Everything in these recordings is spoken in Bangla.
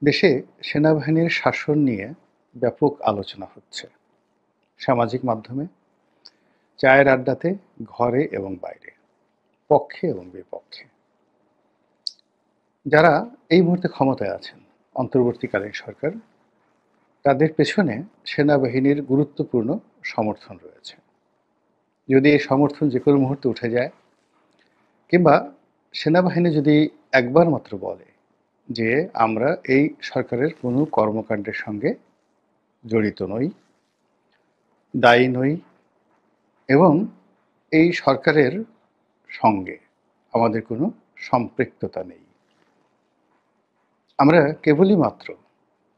দেশে সেনাবাহিনীর শাসন নিয়ে ব্যাপক আলোচনা হচ্ছে সামাজিক মাধ্যমে, চায়ের আড্ডাতে, ঘরে এবং বাইরে, পক্ষে এবং বিপক্ষে। যারা এই মুহূর্তে ক্ষমতায় আছেন, অন্তর্বর্তীকালীন সরকার, তাদের পেছনে সেনাবাহিনীর গুরুত্বপূর্ণ সমর্থন রয়েছে। যদি এই সমর্থন যে কোনো মুহূর্তে উঠে যায়, কিংবা সেনাবাহিনী যদি একবার মাত্র বলে যে আমরা এই সরকারের কোনো কর্মকাণ্ডের সঙ্গে জড়িত নই, দায়ী নই, এবং এই সরকারের সঙ্গে আমাদের কোনো সম্পৃক্ততা নেই, আমরা কেবলই মাত্র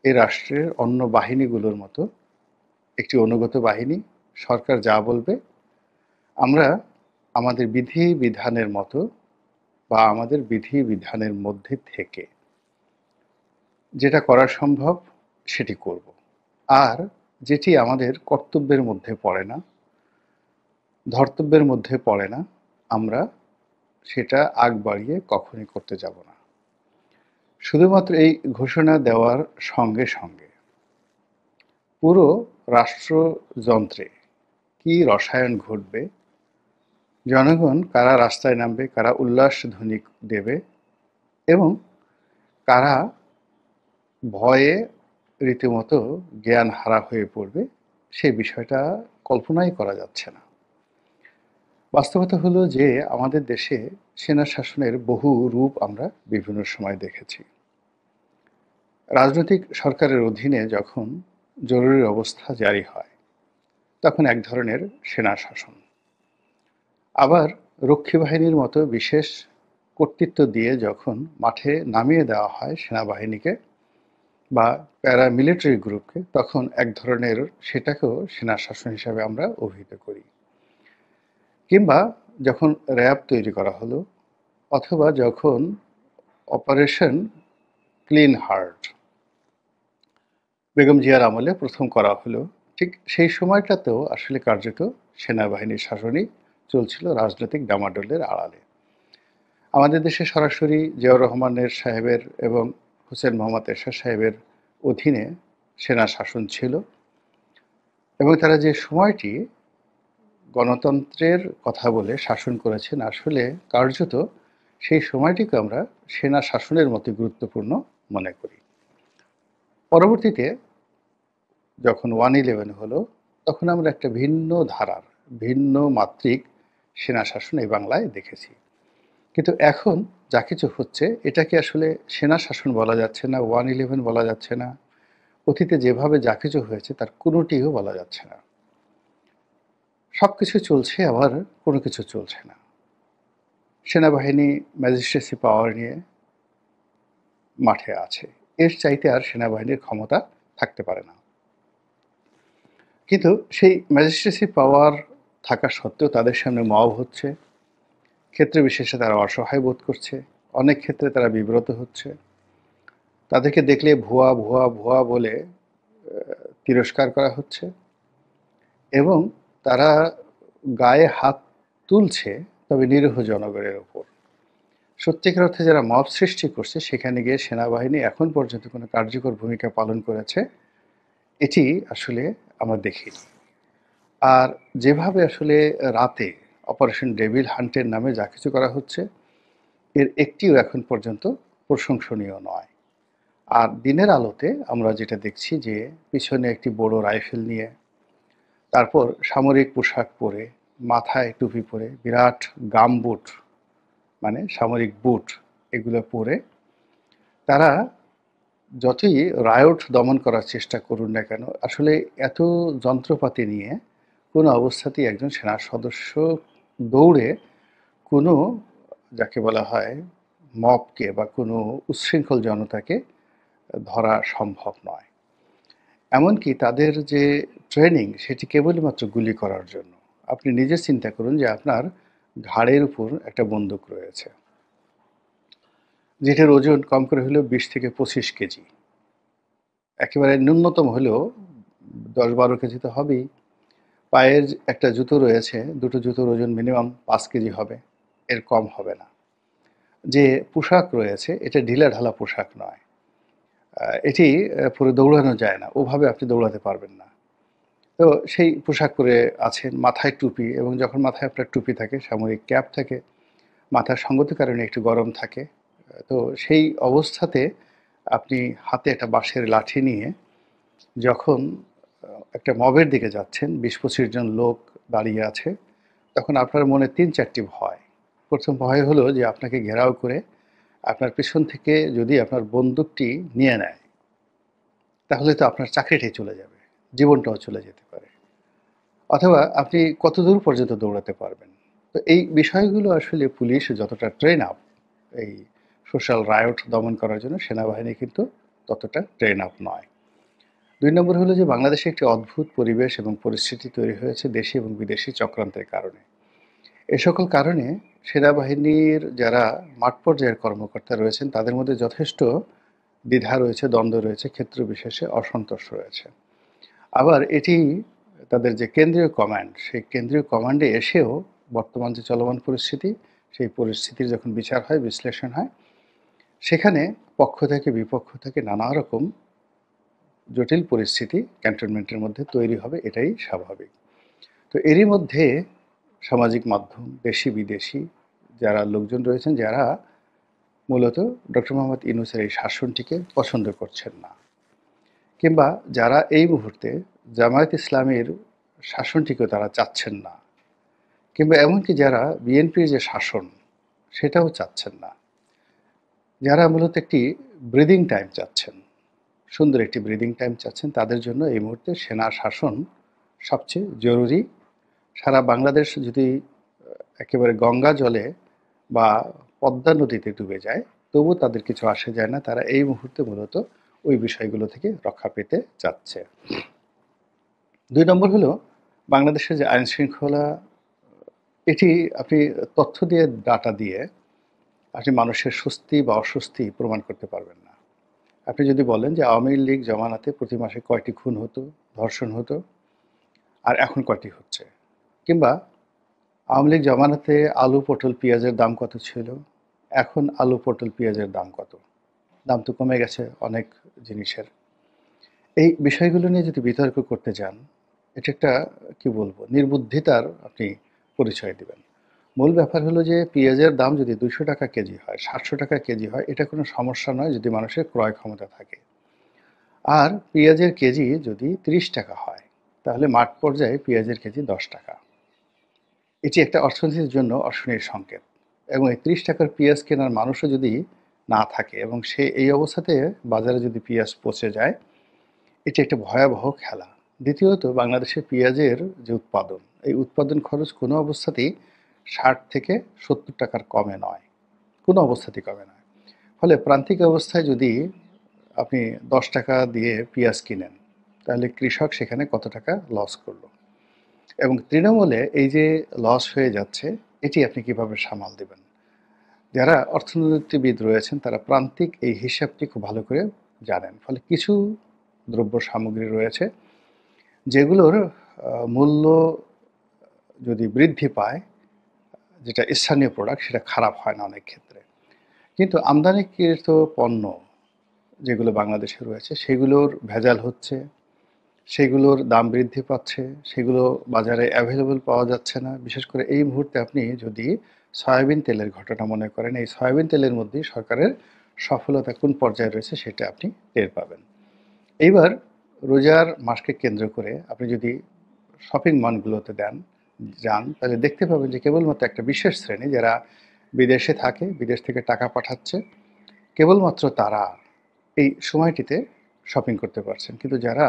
এই রাষ্ট্রের অন্য বাহিনীগুলোর মতো একটি অনুগত বাহিনী, সরকার যা বলবে আমরা আমাদের বিধি বিধানের মতো বা আমাদের বিধি বিধানের মধ্যে থেকে যেটা করা সম্ভব সেটি করব। আর যেটি আমাদের কর্তব্যের মধ্যে পড়ে না, ধর্তব্যের মধ্যে পড়ে না, আমরা সেটা আগ বাড়িয়ে কখনই করতে যাব না। শুধুমাত্র এই ঘোষণা দেওয়ার সঙ্গে সঙ্গে পুরো রাষ্ট্রযন্ত্রে কি রসায়ন ঘটবে, জনগণ কারা রাস্তায় নামবে, কারা উল্লাস ধ্বনি দেবে এবং কারা ভয়ে রীতিমতো জ্ঞান হারা হয়ে পড়বে, সেই বিষয়টা কল্পনাই করা যাচ্ছে না। বাস্তবতা হলো যে আমাদের দেশে সেনা শাসনের বহু রূপ আমরা বিভিন্ন সময় দেখেছি। রাজনৈতিক সরকারের অধীনে যখন জরুরি অবস্থা জারি হয়, তখন এক ধরনের সেনা শাসন। আবার রক্ষী বাহিনীর মতো বিশেষ কর্তৃত্ব দিয়ে যখন মাঠে নামিয়ে দেওয়া হয় সেনাবাহিনীকে বা প্যারামিলিটারি গ্রুপকে, তখন এক ধরনের সেটাকেও সেনা শাসন হিসাবে আমরা অভিহিত করি। কিংবা যখন র্যাব তৈরি করা হলো, অথবা যখন অপারেশন ক্লিন হার্ট বেগম জিয়ার আমলে প্রথম করা হলো, ঠিক সেই সময়টাতেও আসলে কার্যত সেনাবাহিনীর শাসনই চলছিল রাজনৈতিক ডামাডোলের আড়ালে। আমাদের দেশে সরাসরি জিয়াউর রহমানের সাহেবের এবং হোসেন মোহাম্মদ এরশাদ সাহেবের অধীনে সেনা শাসন ছিল, এবং তারা যে সময়টি গণতন্ত্রের কথা বলে শাসন করেছেন, আসলে কার্যত সেই সময়টিকে আমরা সেনা শাসনের মতো গুরুত্বপূর্ণ মনে করি। পরবর্তীতে যখন 1/11 হলো, তখন আমরা একটা ভিন্ন ধারার, ভিন্ন মাত্রিক সেনা শাসন এই বাংলায় দেখেছি। কিন্তু এখন যা কিছু হচ্ছে, এটাকে আসলে সেনা শাসন বলা যাচ্ছে না, 1/11 বলা যাচ্ছে না, অতীতে যেভাবে যা কিছু হয়েছে তার কোনোটিও বলা যাচ্ছে না। সব কিছু চলছে, আবার কোনো কিছু চলছে না। সেনাবাহিনী ম্যাজিস্ট্রেসি পাওয়ার নিয়ে মাঠে আছে, এর চাইতে আর সেনাবাহিনীর ক্ষমতা থাকতে পারে না। কিন্তু সেই ম্যাজিস্ট্রেসি পাওয়ার থাকা সত্ত্বেও তাদের সামনে মব হচ্ছে, ক্ষেত্রে বিশেষে তারা অসহায় বোধ করছে, অনেক ক্ষেত্রে তারা বিব্রত হচ্ছে, তাদেরকে দেখলে ভুয়া ভুয়া ভুয়া বলে তিরস্কার করা হচ্ছে, এবং তারা গায়ে হাত তুলছে, তবে নিরীহ জনগণের ওপর। সত্যিকার অর্থে যারা মব সৃষ্টি করছে, সেখানে গিয়ে সেনাবাহিনী এখন পর্যন্ত কোনো কার্যকর ভূমিকা পালন করেছে এটি আসলে আমরা দেখিনি। আর যেভাবে আসলে রাতে অপারেশন ডেভিল হান্টের নামে যা কিছু করা হচ্ছে, এর একটিও এখন পর্যন্ত প্রশংসনীয় নয়। আর দিনের আলোতে আমরা যেটা দেখছি যে পিছনে একটি বড় রাইফেল নিয়ে, তারপর সামরিক পোশাক পরে, মাথায় টুপি পরে, বিরাট গামবুট মানে সামরিক বুট এগুলো পরে তারা যতই রায়ট দমন করার চেষ্টা করুন না কেন, আসলে এত যন্ত্রপাতি নিয়ে কোনো অবস্থাতেই একজন সেনা সদস্য দৌড়ে কোনো, যাকে বলা হয় মবকে বা কোনো উচ্ছৃঙ্খল জনতাকে ধরা সম্ভব নয়। এমনকি তাদের যে ট্রেনিং, সেটি কেবলই মাত্র গুলি করার জন্য। আপনি নিজে চিন্তা করুন যে আপনার ঘাড়ের উপর একটা বন্দুক রয়েছে, যেটার ওজন কম করে হলেও 20 থেকে 25 কেজি, একেবারে ন্যূনতম হলেও 10-12 কেজি তো হবেই। পায়ের একটা জুতো রয়েছে, দুটো জুতোর ওজন মিনিমাম 5 কেজি হবে, এর কম হবে না। যে পোশাক রয়েছে, এটা ঢিলাঢালা পোশাক নয়। এটি পরে দৌড়ানো যায় না, ওভাবে আপনি দৌড়াতে পারবেন না। তো সেই পোশাক পরে আছেন, মাথায় টুপি, এবং যখন মাথায় আপনার টুপি থাকে, সামরিক ক্যাপ থাকে, মাথার সঙ্গতির কারণে একটু গরম থাকে। তো সেই অবস্থাতে আপনি হাতে একটা বাঁশের লাঠি নিয়ে যখন একটা মবের দিকে যাচ্ছেন, ২০-২৫ জন লোক দাঁড়িয়ে আছে, তখন আপনার মনে ৩-৪টি ভয়। ১ম ভয় হলো যে আপনাকে ঘেরাও করে আপনার পেছন থেকে যদি আপনার বন্দুকটি নিয়ে নেয়, তাহলে তো আপনার চাকরিটাই চলে যাবে, জীবনটাও চলে যেতে পারে। অথবা আপনি কতদূর পর্যন্ত দৌড়াতে পারবেন। তো এই বিষয়গুলো আসলে পুলিশ যতটা ট্রেন আপ এই সোশ্যাল রায়ট দমন করার জন্য, সেনাবাহিনী কিন্তু ততটা ট্রেন আপ নয়। ২ নম্বর হলো যে বাংলাদেশে একটি অদ্ভুত পরিবেশ এবং পরিস্থিতি তৈরি হয়েছে দেশি এবং বিদেশি চক্রান্তের কারণে। এ সকল কারণে সেনাবাহিনীর যারা মাঠ পর্যায়ের কর্মকর্তা রয়েছেন, তাদের মধ্যে যথেষ্ট দ্বিধা রয়েছে, দ্বন্দ্ব রয়েছে, ক্ষেত্র বিশেষে অসন্তোষ রয়েছে। আবার এটি তাদের যে কেন্দ্রীয় কমান্ড, সেই কেন্দ্রীয় কমান্ডে এসেও বর্তমান যে চলমান পরিস্থিতি, সেই পরিস্থিতির যখন বিচার হয়, বিশ্লেষণ হয়, সেখানে পক্ষ থেকে বিপক্ষ থেকে নানা রকম জটিল পরিস্থিতি ক্যান্টনমেন্টের মধ্যে তৈরি হবে, এটাই স্বাভাবিক। তো এরই মধ্যে সামাজিক মাধ্যম, দেশি বিদেশি যারা লোকজন রয়েছেন, যারা মূলত ডক্টর মোহাম্মদ ইউনূসের এই শাসনটিকে পছন্দ করছেন না, কিংবা যারা এই মুহূর্তে জামায়াত ইসলামীর শাসনটিকেও তারা চাচ্ছেন না, কিংবা এমনকি যারা বিএনপির যে শাসন সেটাও চাচ্ছেন না, যারা মূলত একটি ব্রিদিং টাইম চাচ্ছেন, সুন্দর একটি ব্রিদিং টাইম চাচ্ছেন, তাদের জন্য এই মুহূর্তে সেনা শাসন সবচেয়ে জরুরি। সারা বাংলাদেশ যদি একেবারে গঙ্গা জলে বা পদ্মা নদীতে ডুবে যায়, তবু তাদের কিছু আসে যায় না। তারা এই মুহূর্তে মূলত ওই বিষয়গুলো থেকে রক্ষা পেতে চাচ্ছে। ২ নম্বর হলো বাংলাদেশের যে আইন শৃঙ্খলা, এটি আপনি তথ্য দিয়ে, ডাটা দিয়ে আপনি মানুষের স্বস্তি বা অস্বস্তি প্রমাণ করতে পারবেন না। আপনি যদি বলেন যে আওয়ামী লীগ জমানাতে প্রতি মাসে কয়টি খুন হতো, ধর্ষণ হতো, আর এখন কয়টি হচ্ছে, কিংবা আওয়ামী লীগ জমানাতে আলু, পটল, পেঁয়াজের দাম কত ছিল, এখন আলু, পটল, পেঁয়াজের দাম কত, দাম তো কমে গেছে অনেক জিনিসের। এই বিষয়গুলো নিয়ে যদি বিতর্ক করতে যান, এটা একটা কি বলবো, নির্বুদ্ধিতার আপনি পরিচয় দিবেন। মূল ব্যাপার হলো যে পেঁয়াজের দাম যদি ২০০ টাকা কেজি হয়, ৭০০ টাকা কেজি হয়, এটা কোনো সমস্যা নয় যদি মানুষের ক্রয় ক্ষমতা থাকে। আর পেঁয়াজের কেজি যদি ৩০ টাকা হয়, তাহলে মাঠ পর্যায়ে পেঁয়াজের কেজি ১০ টাকা। এটি একটা অর্থনীতির জন্য অশনির সংকেত। এবং এই ৩০ টাকার পেঁয়াজ কেনার মানুষও যদি না থাকে, এবং সে এই অবস্থাতে বাজারে যদি পেঁয়াজ পচে যায়, এটি একটা ভয়াবহ খেলা। দ্বিতীয়ত, বাংলাদেশের পেঁয়াজের যে উৎপাদন, এই উৎপাদন খরচ কোনো অবস্থাতেই ৬০ থেকে ৭০ টাকার কমে নয়, কোনো অবস্থাতেই কমে নয়। ফলে প্রান্তিক অবস্থায় যদি আপনি ১০ টাকা দিয়ে পেঁয়াজ কিনেন, তাহলে কৃষক সেখানে কত টাকা লস করলো। এবং তৃণমূলে এই যে লস হয়ে যাচ্ছে, এটি আপনি কিভাবে সামাল দেবেন? যারা অর্থনীতিবিদ রয়েছেন, তারা প্রান্তিক এই হিসাবটি খুব ভালো করে জানেন। ফলে কিছু দ্রব্য সামগ্রী রয়েছে যেগুলোর মূল্য যদি বৃদ্ধি পায়, যেটা স্থানীয় প্রোডাক্ট, সেটা খারাপ হয় না অনেক ক্ষেত্রে। কিন্তু আমদানিকৃত পণ্য যেগুলো বাংলাদেশে রয়েছে, সেগুলোর ভেজাল হচ্ছে, সেগুলোর দাম বৃদ্ধি পাচ্ছে, সেগুলো বাজারে অ্যাভেলেবল পাওয়া যাচ্ছে না। বিশেষ করে এই মুহূর্তে আপনি যদি সয়াবিন তেলের ঘটনা মনে করেন, এই সয়াবিন তেলের মধ্যেই সরকারের সফলতা কোন পর্যায়ে রয়েছে সেটা আপনি টের পাবেন। এইবার রোজার মাসকে কেন্দ্র করে আপনি যদি শপিং মলগুলোতে যান, তাহলে দেখতে পাবেন যে কেবলমাত্র একটা বিশেষ শ্রেণী, যারা বিদেশে থাকে, বিদেশ থেকে টাকা পাঠাচ্ছে, কেবলমাত্র তারা এই সময়টিতে শপিং করতে পারছেন। কিন্তু যারা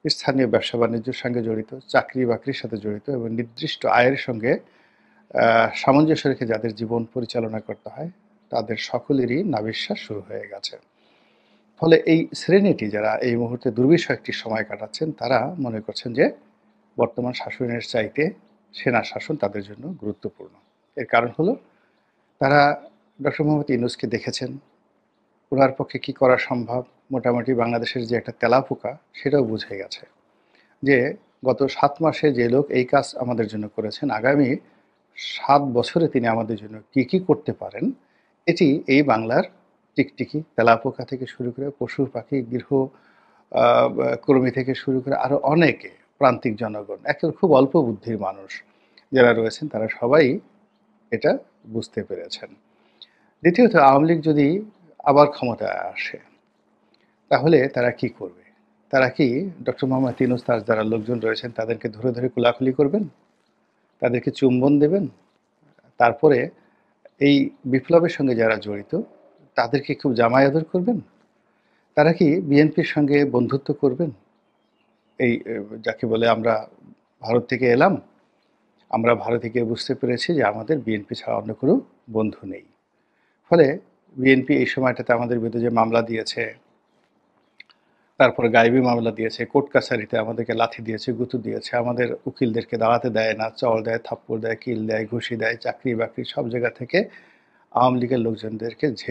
স্থানীয় ব্যবসা বাণিজ্যের সঙ্গে জড়িত, চাকরি বাকরির সাথে জড়িত, এবং নির্দিষ্ট আয়ের সঙ্গে সামঞ্জস্য রেখে যাদের জীবন পরিচালনা করতে হয়, তাদের সকলেরই নাভিশ্বাস শুরু হয়ে গেছে। ফলে এই শ্রেণীটি, যারা এই মুহূর্তে দুর্বিষহ একটি সময় কাটাচ্ছেন, তারা মনে করছেন যে বর্তমান শাসনের চাইতে সেনা শাসন তাদের জন্য গুরুত্বপূর্ণ। এর কারণ হলো, তারা ডক্টর মোহাম্মদ ইউনূসকে দেখেছেন, ওনার পক্ষে কি করা সম্ভব, মোটামুটি বাংলাদেশের যে একটা তেলাপোকা, সেটাও বুঝে গেছে যে গত ৭ মাসে যে লোক এই কাজ আমাদের জন্য করেছেন, আগামী ৭ বছরে তিনি আমাদের জন্য কি কি করতে পারেন, এটি এই বাংলার টিকটিকি, তেলাপোকা থেকে শুরু করে পশু পাখি, গৃহ কর্মী থেকে শুরু করে আরো অনেকে, প্রান্তিক জনগণ, একেবারে খুব অল্প বুদ্ধির মানুষ যারা রয়েছেন তারা সবাই এটা বুঝতে পেরেছেন। দ্বিতীয়ত, আওয়ামী লীগ যদি আবার ক্ষমতায় আসে তাহলে তারা কি করবে? তারা কি ডক্টর মোহাম্মদ ইউনূস তার যারা লোকজন রয়েছেন তাদেরকে ধরে ধরে কোলাকুলি করবেন? তাদেরকে চুম্বন দেবেন? তারপরে এই বিপ্লবের সঙ্গে যারা জড়িত তাদেরকে খুব জামাই আদর করবেন? তারা কি বিএনপির সঙ্গে বন্ধুত্ব করবেন? এই যাকে বলে আমরা ভারত থেকে এলাম, আমরা ভারতে গিয়ে বুঝতে পেরেছি যে আমাদের বিএনপি ছাড়া অন্য কোনো বন্ধু নেই। ফলে বিএনপি এই সময়টাতে আমাদের বিরুদ্ধে যে মামলা দিয়েছে, তারপরে গায়েবী মামলা দিয়েছে, কোর্ট কাছারিতে আমাদেরকে লাথি দিয়েছে, গুঁতো দিয়েছে, আমাদের উকিলদেরকে দাঁড়াতে দেয় না, চল দেয়, থাপ্পড় দেয়, কিল দেয়, ঘুষি দেয়, চাকরি বাকরি সব জায়গা থেকে আওয়ামী লীগের লোকজনদেরকে